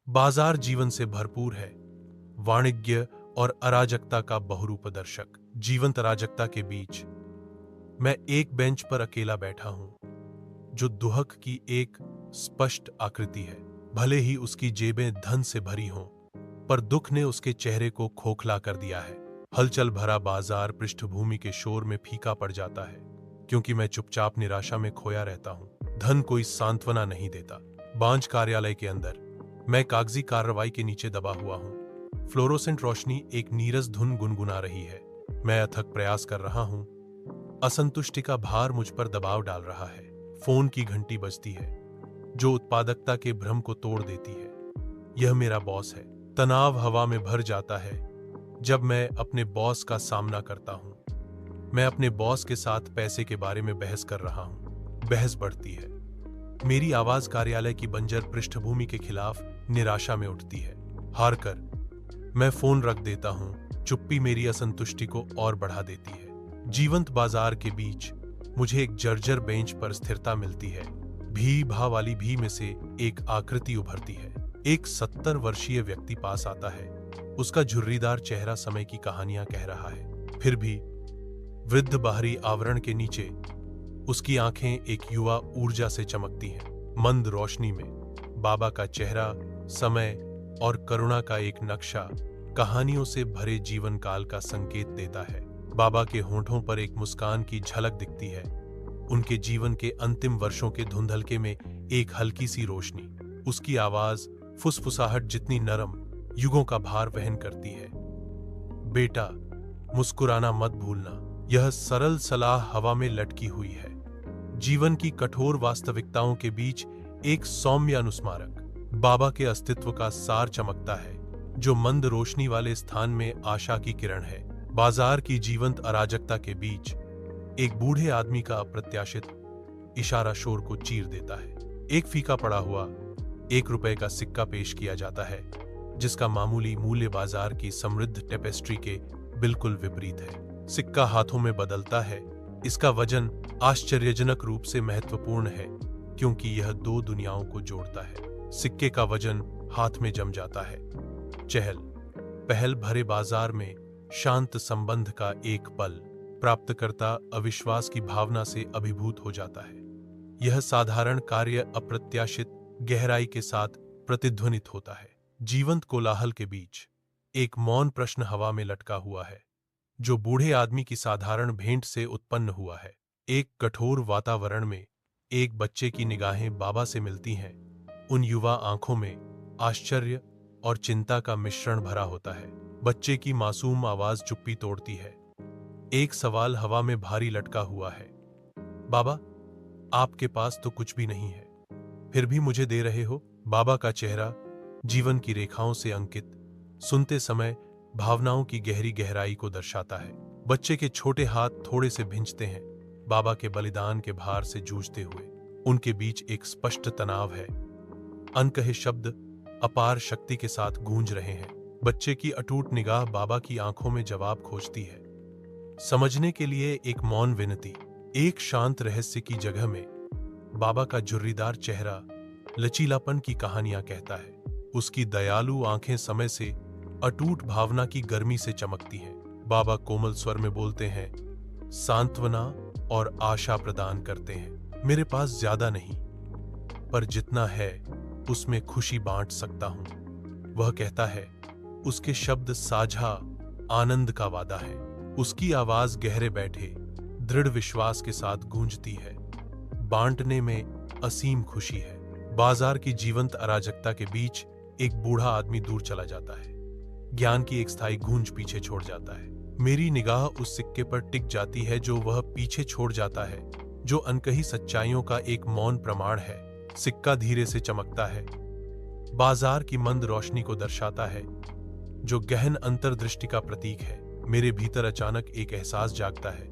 बाजार जीवन से भरपूर है, वाणिज्य और अराजकता का बहुरूप दर्शक। जीवंत अराजकता के बीच मैं एक बेंच पर अकेला बैठा हूं, जो दुहक की एक स्पष्ट आकृति है। भले ही उसकी जेबें धन से भरी हों, पर दुख ने उसके चेहरे को खोखला कर दिया है। हलचल भरा बाजार पृष्ठभूमि के शोर में फीका पड़ जाता है, क्योंकि मैं चुपचाप निराशा में खोया रहता हूं। धन कोई सांत्वना नहीं देता। बांज कार्यालय के अंदर मैं कागजी कार्रवाई के नीचे दबा हुआ हूं। फ्लोरोसेंट रोशनी एक नीरस धुन गुनगुना रही है। मैं अथक प्रयास कर रहा हूं। असंतुष्टि का भार मुझ पर दबाव डाल रहा है। फोन की घंटी बजती है, जो उत्पादकता के भ्रम को तोड़ देती है। यह मेरा बॉस है। तनाव हवा में भर जाता है जब मैं अपने बॉस का सामना करता हूं। मैं अपने बॉस के साथ पैसे के बारे में बहस कर रहा हूं। बहस बढ़ती है। मेरी आवाज कार्यालय की बंजर पृष्ठभूमि के खिलाफ निराशा में उठती है। हार कर मैं फोन रख देता हूं। चुप्पी मेरी असंतुष्टि को और बढ़ा देती है। जीवंत बाजार के बीच मुझे एक जर्जर बेंच पर स्थिरता मिलती है। भी भा वाली भी में से एक आकृति उभरती है। एक 70 वर्षीय व्यक्ति पास आता है। उसका झुर्रीदार चेहरा समय की कहानियां कह रहा है। फिर भी वृद्ध बाहरी आवरण के नीचे उसकी आंखें एक युवा ऊर्जा से चमकती हैं। मंद रोशनी में बाबा का चेहरा समय और करुणा का एक नक्शा कहानियों से भरे जीवन काल का संकेत देता है। बाबा के होंठों पर एक मुस्कान की झलक दिखती है। उनके जीवन के अंतिम वर्षों के धुंधलके में एक हल्की सी रोशनी। उसकी आवाज फुसफुसाहट जितनी नरम, युगों का भार वहन करती है। बेटा, मुस्कुराना मत भूलना। यह सरल सलाह हवा में लटकी हुई है। जीवन की कठोर वास्तविकताओं के बीच एक सौम्य अनुस्मारक। बाबा के अस्तित्व का सार चमकता है, जो मंद रोशनी वाले स्थान में आशा की किरण है। बाजार की जीवंत अराजकता के बीच एक बूढ़े आदमी का अप्रत्याशित इशारा शोर को चीर देता है। एक फीका पड़ा हुआ 1 रुपए का सिक्का पेश किया जाता है, जिसका मामूली मूल्य बाजार की समृद्ध टेपेस्ट्री के बिल्कुल विपरीत है। सिक्का हाथों में बदलता है। इसका वजन आश्चर्यजनक रूप से महत्वपूर्ण है, क्योंकि यह 2 दुनियाओं को जोड़ता है। सिक्के का वजन हाथ में जम जाता है। चहल पहल भरे बाजार में शांत संबंध का एक पल। प्राप्तकर्ता अविश्वास की भावना से अभिभूत हो जाता है। यह साधारण कार्य अप्रत्याशित गहराई के साथ प्रतिध्वनित होता है। जीवंत कोलाहल के बीच एक मौन प्रश्न हवा में लटका हुआ है, जो बूढ़े आदमी की साधारण भेंट से उत्पन्न हुआ है। एक कठोर वातावरण में एक बच्चे की निगाहें बाबा से मिलती हैं। उन युवा आंखों में आश्चर्य और चिंता का मिश्रण भरा होता है। बच्चे की मासूम आवाज चुप्पी तोड़ती है। एक सवाल हवा में भारी लटका हुआ है। बाबा, आपके पास तो कुछ भी नहीं है, फिर भी मुझे दे रहे हो? बाबा का चेहरा जीवन की रेखाओं से अंकित, सुनते समय भावनाओं की गहरी गहराई को दर्शाता है। बच्चे के छोटे हाथ थोड़े से भिंचते हैं, बाबा के बलिदान के भार से जूझते हुए। उनके बीच एक स्पष्ट तनाव है। अनकहे शब्द अपार शक्ति के साथ गूंज रहे हैं। बच्चे की अटूट निगाह बाबा की आंखों में जवाब खोजती है। समझने के लिए एक मौन विनती। एक शांत रहस्य की जगह में बाबा का झुर्रीदार चेहरा लचीलापन की कहानियां कहता है। उसकी दयालु आंखें समय से अटूट भावना की गर्मी से चमकती हैं। बाबा कोमल स्वर में बोलते हैं, सांत्वना और आशा प्रदान करते हैं। मेरे पास ज्यादा नहीं, पर जितना है उसमें खुशी बांट सकता हूं। वह कहता है। उसके शब्द साझा आनंद का वादा है। उसकी आवाज गहरे बैठे दृढ़ विश्वास के साथ गूंजती है। बांटने में असीम खुशी है। बाजार की जीवंत अराजकता के बीच एक बूढ़ा आदमी दूर चला जाता है। ज्ञान की एक स्थायी गूंज पीछे छोड़ जाता है। मेरी निगाह उस सिक्के पर टिक जाती है जो वह पीछे छोड़ जाता है, जो अनकही सच्चाइयों का एक मौन प्रमाण है। सिक्का धीरे से चमकता है, बाजार की मंद रोशनी को दर्शाता है, जो गहन अंतर्दृष्टि का प्रतीक है। मेरे भीतर अचानक एक एहसास जागता है,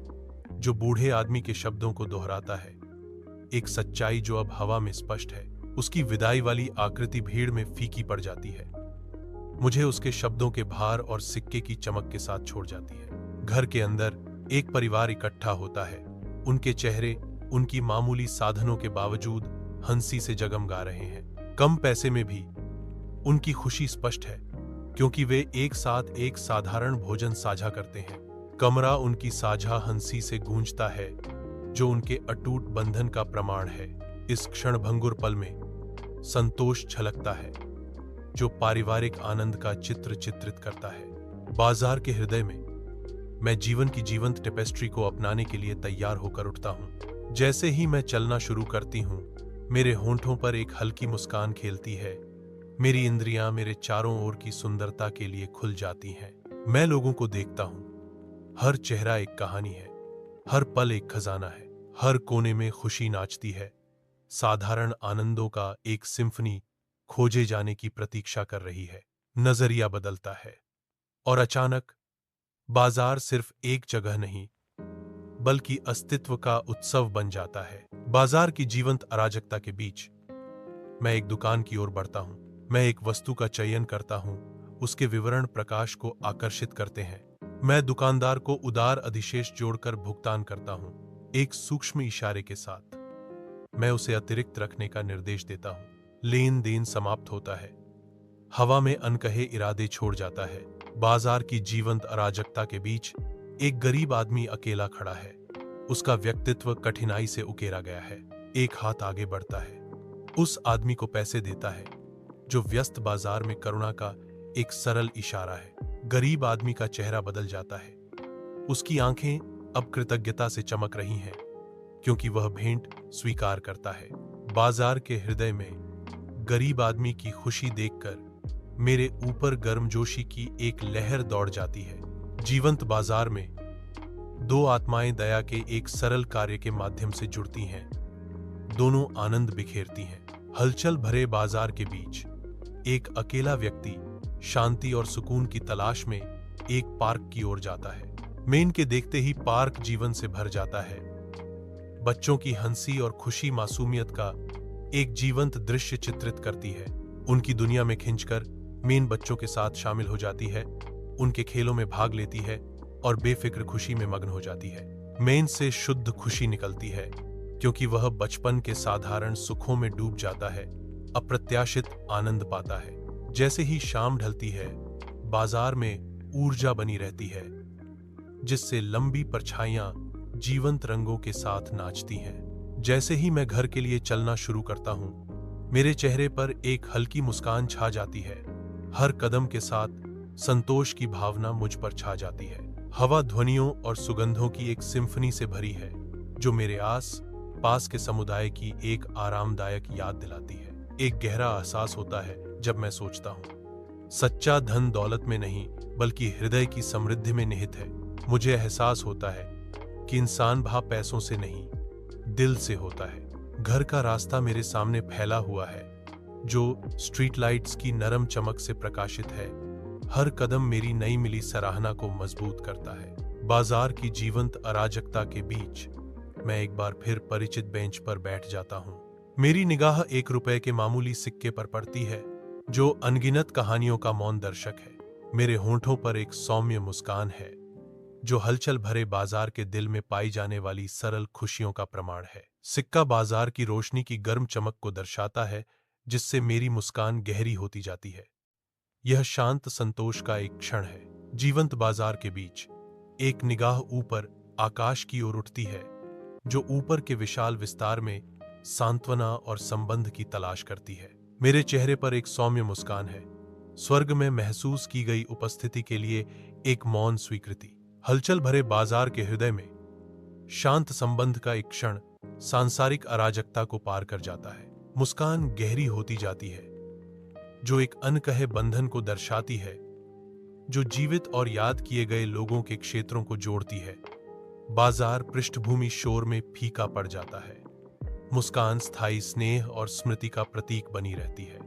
जो बूढ़े आदमी के शब्दों को दोहराता है। एक सच्चाई जो अब हवा में स्पष्ट है। उसकी विदाई वाली आकृति भीड़ में फीकी पड़ जाती है। मुझे उसके शब्दों के भार और सिक्के की चमक के साथ छोड़ जाती है। घर के अंदर एक परिवार इकट्ठा होता है। उनके चेहरे उनकी मामूली साधनों के बावजूद हंसी से जगमगा रहे हैं। कम पैसे में भी उनकी खुशी स्पष्ट है, क्योंकि वे एक साथ एक साधारण भोजन साझा करते हैं। कमरा उनकी साझा हंसी से गूंजता है, जो उनके अटूट बंधन का प्रमाण है। इस क्षणभंगुर पल में संतोष छलकता है, जो पारिवारिक आनंद का चित्र चित्रित करता है। बाजार के हृदय में मैं जीवन की जीवंत टेपेस्ट्री को अपनाने के लिए तैयार होकर उठता हूं। जैसे ही मैं चलना शुरू करती हूं, मेरे होंठों पर एक हल्की मुस्कान खेलती है। मेरी इंद्रियां मेरे चारों ओर की सुंदरता के लिए खुल जाती हैं। मैं लोगों को देखता हूं। हर चेहरा एक कहानी है, हर पल एक खजाना है, हर कोने में खुशी नाचती है। साधारण आनंदों का एक सिम्फनी खोजे जाने की प्रतीक्षा कर रही है। नजरिया बदलता है और अचानक बाजार सिर्फ एक जगह नहीं, बल्कि अस्तित्व का उत्सव बन जाता है। बाजार की जीवंत अराजकता के बीच मैं एक दुकान की ओर बढ़ता हूं। मैं एक वस्तु का चयन करता हूं। उसके विवरण प्रकाश को आकर्षित करते हैं। मैं दुकानदार को उदार अधिशेष जोड़कर भुगतान करता हूं। एक सूक्ष्म इशारे के साथ मैं उसे अतिरिक्त रखने का निर्देश देता हूं। लेन देन समाप्त होता है। हवा में अनकहे इरादे छोड़ जाता है। बाजार की जीवंत अराजकता के बीच एक गरीब आदमी अकेला खड़ा है। उसका व्यक्तित्व कठिनाई से उकेरा गया है। एक हाथ आगे बढ़ता है, उस आदमी को पैसे देता है, जो व्यस्त बाजार में करुणा का एक सरल इशारा है। गरीब आदमी का चेहरा बदल जाता है। उसकी आंखें अब कृतज्ञता से चमक रही हैं, क्योंकि वह भेंट स्वीकार करता है। बाजार के हृदय में गरीब आदमी की खुशी देखकर मेरे ऊपर गर्मजोशी की एक लहर दौड़ जाती है। जीवंत बाजार में दो आत्माएं दया के एक सरल कार्य के माध्यम से जुड़ती हैं। दोनों आनंद बिखेरती हैं। हलचल भरे बाजार के बीच एक अकेला व्यक्ति शांति और सुकून की तलाश में एक पार्क की ओर जाता है। मैं इनके देखते ही पार्क जीवन से भर जाता है। बच्चों की हंसी और खुशी मासूमियत का एक जीवंत दृश्य चित्रित करती है। उनकी दुनिया में खिंचकर मेन बच्चों के साथ शामिल हो जाती है, उनके खेलों में भाग लेती है और बेफिक्र खुशी में मग्न हो जाती है। मेन से शुद्ध खुशी निकलती है, क्योंकि वह बचपन के साधारण सुखों में डूब जाता है, अप्रत्याशित आनंद पाता है। जैसे ही शाम ढलती है, बाजार में ऊर्जा बनी रहती है, जिससे लंबी परछाइयां जीवंत रंगों के साथ नाचती हैं। जैसे ही मैं घर के लिए चलना शुरू करता हूं, मेरे चेहरे पर एक हल्की मुस्कान छा जाती है। हर कदम के साथ संतोष की भावना मुझ पर छा जाती है। हवा ध्वनियों और सुगंधों की एक सिम्फनी से भरी है, जो मेरे आस पास के समुदाय की एक आरामदायक याद दिलाती है। एक गहरा एहसास होता है जब मैं सोचता हूँ, सच्चा धन दौलत में नहीं, बल्कि हृदय की समृद्धि में निहित है। मुझे एहसास होता है कि इंसान भाव पैसों से नहीं, दिल से होता है। घर का रास्ता मेरे सामने फैला हुआ है, जो स्ट्रीट लाइट्स की नरम चमक से प्रकाशित है। हर कदम मेरी नई मिली सराहना को मजबूत करता है। बाजार की जीवंत अराजकता के बीच मैं एक बार फिर परिचित बेंच पर बैठ जाता हूँ। मेरी निगाह 1 रुपए के मामूली सिक्के पर पड़ती है, जो अनगिनत कहानियों का मौन दर्शक है। मेरे होंठों पर एक सौम्य मुस्कान है, जो हलचल भरे बाजार के दिल में पाई जाने वाली सरल खुशियों का प्रमाण है। सिक्का बाजार की रोशनी की गर्म चमक को दर्शाता है, जिससे मेरी मुस्कान गहरी होती जाती है। यह शांत संतोष का एक क्षण है। जीवंत बाजार के बीच एक निगाह ऊपर आकाश की ओर उठती है, जो ऊपर के विशाल विस्तार में सांत्वना और संबंध की तलाश करती है। मेरे चेहरे पर एक सौम्य मुस्कान है, स्वर्ग में महसूस की गई उपस्थिति के लिए एक मौन स्वीकृति। हलचल भरे बाजार के हृदय में शांत संबंध का एक क्षण सांसारिक अराजकता को पार कर जाता है। मुस्कान गहरी होती जाती है, जो एक अनकहे बंधन को दर्शाती है, जो जीवित और याद किए गए लोगों के क्षेत्रों को जोड़ती है। बाजार पृष्ठभूमि शोर में फीका पड़ जाता है। मुस्कान स्थायी स्नेह और स्मृति का प्रतीक बनी रहती है।